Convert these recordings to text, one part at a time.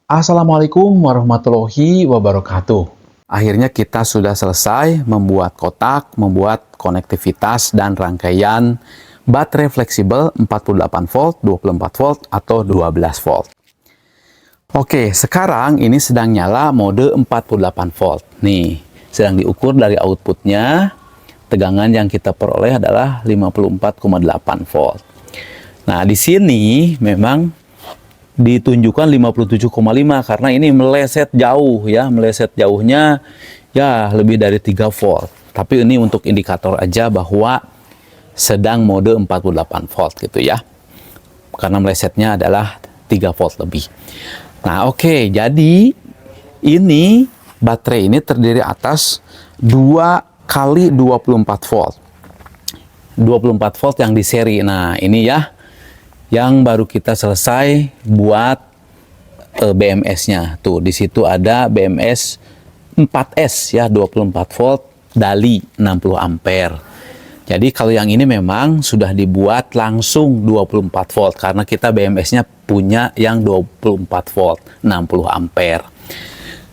Assalamualaikum warahmatullahi wabarakatuh. Akhirnya kita sudah selesai membuat kotak, membuat konektivitas dan rangkaian baterai fleksibel 48 volt, 24 volt, atau 12 volt. Oke, sekarang ini sedang nyala mode 48 volt. Nih, sedang diukur dari outputnya. Tegangan yang kita peroleh adalah 54,8 volt. Nah, di sini memang ditunjukkan 57,5 karena ini meleset jauh ya, meleset jauhnya ya lebih dari 3 volt. Tapi ini untuk indikator aja bahwa sedang mode 48 volt gitu ya. Karena melesetnya adalah 3 volt lebih. Nah, oke, jadi ini baterai ini terdiri atas 2 kali 24 volt. 24 volt yang di seri. Nah, ini ya yang baru kita selesai buat BMS-nya. Tuh, di situ ada BMS 4S ya, 24 volt Dali 60 ampere. Jadi kalau yang ini memang sudah dibuat langsung 24 volt karena kita BMS-nya punya yang 24 volt 60 ampere.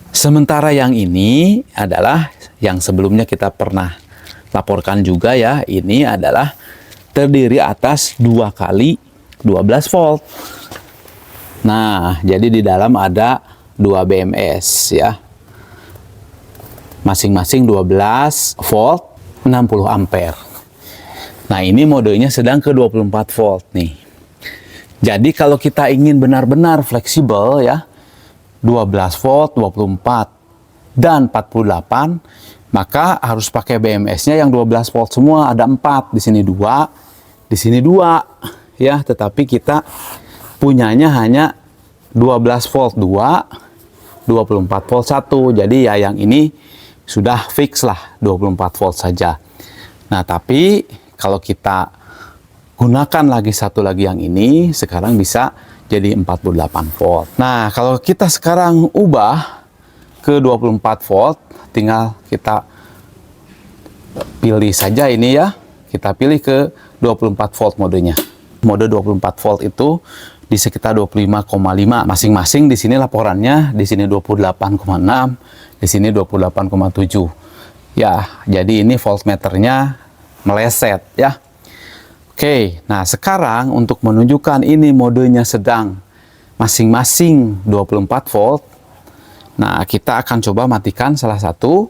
Sementara yang ini adalah yang sebelumnya kita pernah laporkan juga ya, ini adalah terdiri atas 2 kali 12 volt. Nah, jadi di dalam ada 2 BMS ya. Masing-masing 12 volt 60 ampere. Nah, ini modenya sedang ke 24 volt nih. Jadi kalau kita ingin benar-benar fleksibel ya, 12 volt, 24 dan 48, maka harus pakai BMS-nya yang 12 volt semua. Ada 4, di sini 2, di sini 2. Ya, tetapi kita punyanya hanya 12 volt 2, 24 volt 1. Jadi ya yang ini sudah fix lah 24 volt saja. Nah, tapi kalau kita gunakan lagi satu lagi yang ini, sekarang bisa jadi 48 volt. Nah, kalau kita sekarang ubah ke 24 volt, tinggal kita pilih saja ini ya. Kita pilih ke 24 volt modenya. Mode 24 volt itu di sekitar 25,5 masing-masing. Di sini laporannya, di sini 28,6, di sini 28,7. Ya, jadi ini voltmeternya meleset ya. Oke, nah sekarang untuk menunjukkan ini modenya sedang masing-masing 24 volt. Nah, kita akan coba matikan salah satu.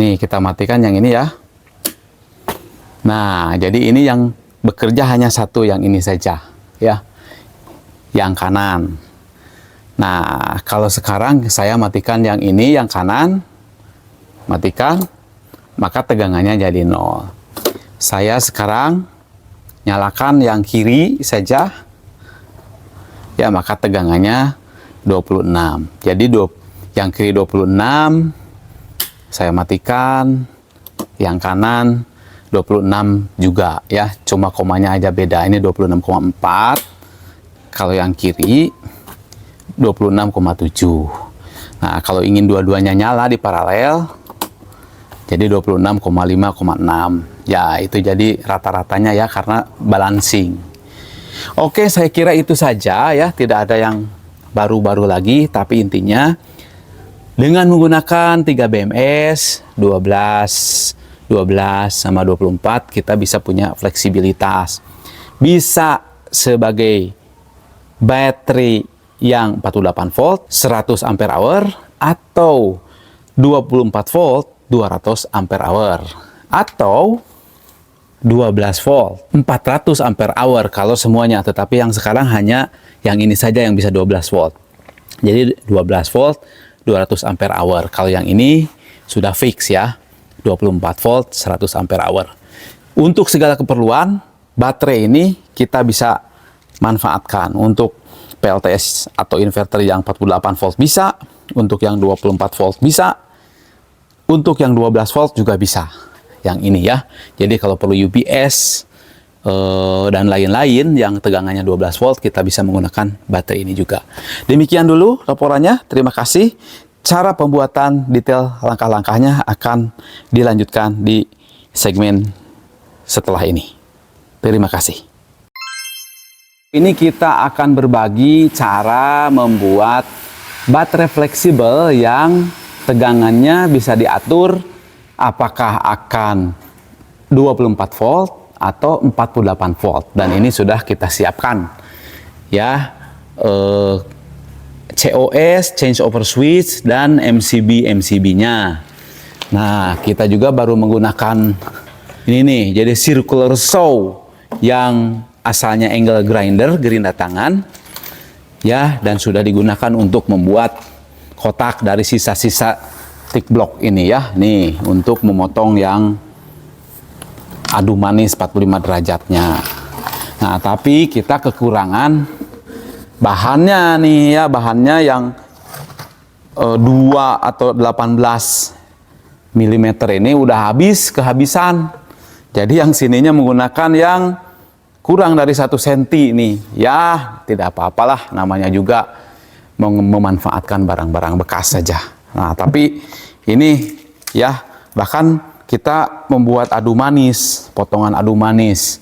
Nih, kita matikan yang ini ya. Nah, jadi ini yang bekerja hanya satu, yang ini saja ya, yang kanan. Nah, kalau sekarang saya matikan yang ini, yang kanan, matikan, maka tegangannya jadi 0. Saya sekarang nyalakan yang kiri saja ya, maka tegangannya 26. Jadi yang kiri 26 saya matikan, yang kanan 26 juga ya, cuma komanya aja beda. Ini 26,4, kalau yang kiri 26,7. Nah, kalau ingin dua-duanya nyala di paralel, jadi 26,5,6. Ya, itu jadi rata-ratanya ya, karena balancing. Oke, saya kira itu saja ya, tidak ada yang baru-baru lagi, tapi intinya dengan menggunakan 3 BMS, 12 sama 24, kita bisa punya fleksibilitas. Bisa sebagai baterai yang 48 volt 100 ampere hour, atau 24 volt 200 ampere hour, atau 12 volt 400 ampere hour kalau semuanya. Tetapi yang sekarang hanya yang ini saja yang bisa 12 volt. Jadi 12 volt 200 ampere hour. Kalau yang ini sudah fix ya, 24 volt 100 ampere hour. Untuk segala keperluan baterai ini kita bisa manfaatkan. Untuk PLTS atau inverter yang 48 volt bisa, untuk yang 24 volt bisa, untuk yang 12 volt juga bisa. Yang ini ya. Jadi kalau perlu UPS dan lain-lain yang tegangannya 12 volt, kita bisa menggunakan baterai ini juga. Demikian dulu laporannya. Terima kasih. Cara pembuatan detail langkah-langkahnya akan dilanjutkan di segmen setelah ini. Terima kasih. Ini kita akan berbagi cara membuat baterai fleksibel yang tegangannya bisa diatur apakah akan 24 volt atau 48 volt. Dan ini sudah kita siapkan ya, COS, change over switch, dan MCB-nya. Nah, kita juga baru menggunakan ini nih, jadi circular saw yang asalnya angle grinder, gerinda tangan, ya, dan sudah digunakan untuk membuat kotak dari sisa-sisa thick block ini ya, nih, untuk memotong yang adu manis 45 derajatnya. Nah, tapi kita kekurangan bahannya nih ya, bahannya yang 2 atau 18 mm ini udah kehabisan. Jadi yang sininya menggunakan yang kurang dari 1 cm nih. Ya, tidak apa-apalah, namanya juga memanfaatkan barang-barang bekas saja. Nah, tapi ini ya, bahkan kita membuat adu manis, potongan adu manis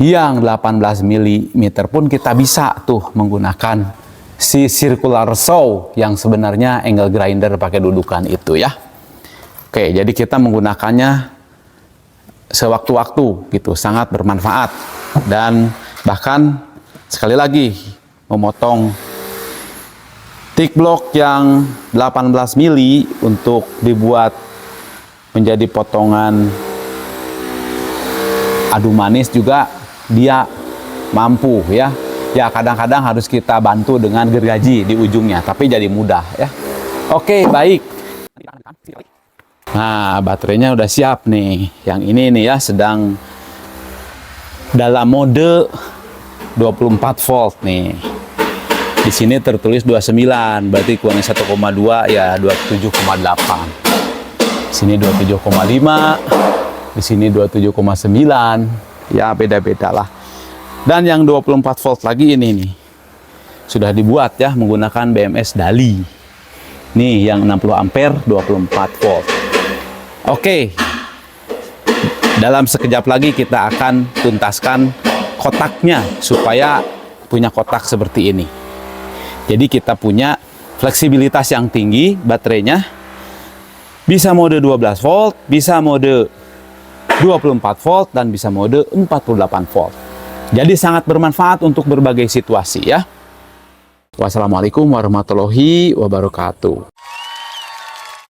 yang 18 mm pun kita bisa tuh menggunakan si circular saw yang sebenarnya angle grinder pakai dudukan itu ya. Oke, jadi kita menggunakannya sewaktu-waktu gitu, sangat bermanfaat. Dan bahkan sekali lagi memotong thick block yang 18 mili untuk dibuat menjadi potongan adu manis juga dia mampu ya. Ya, kadang-kadang harus kita bantu dengan gergaji di ujungnya, tapi jadi mudah ya. Oke, baik. Nah, baterainya udah siap nih. Yang ini nih ya, sedang dalam mode 24 volt nih. Di sini tertulis 29, berarti kurangnya 1,2 ya 27,8. Sini 27,5, di sini 27,9. Ya, beda-beda lah. Dan yang 24 volt lagi ini nih, sudah dibuat ya menggunakan BMS Dali. Nih yang 60 ampere 24 volt. Oke. Dalam sekejap lagi kita akan tuntaskan kotaknya supaya punya kotak seperti ini. Jadi kita punya fleksibilitas yang tinggi baterainya. Bisa mode 12 volt, bisa mode 24 volt, dan bisa mode 48 volt. Jadi sangat bermanfaat untuk berbagai situasi ya. Wassalamualaikum warahmatullahi wabarakatuh.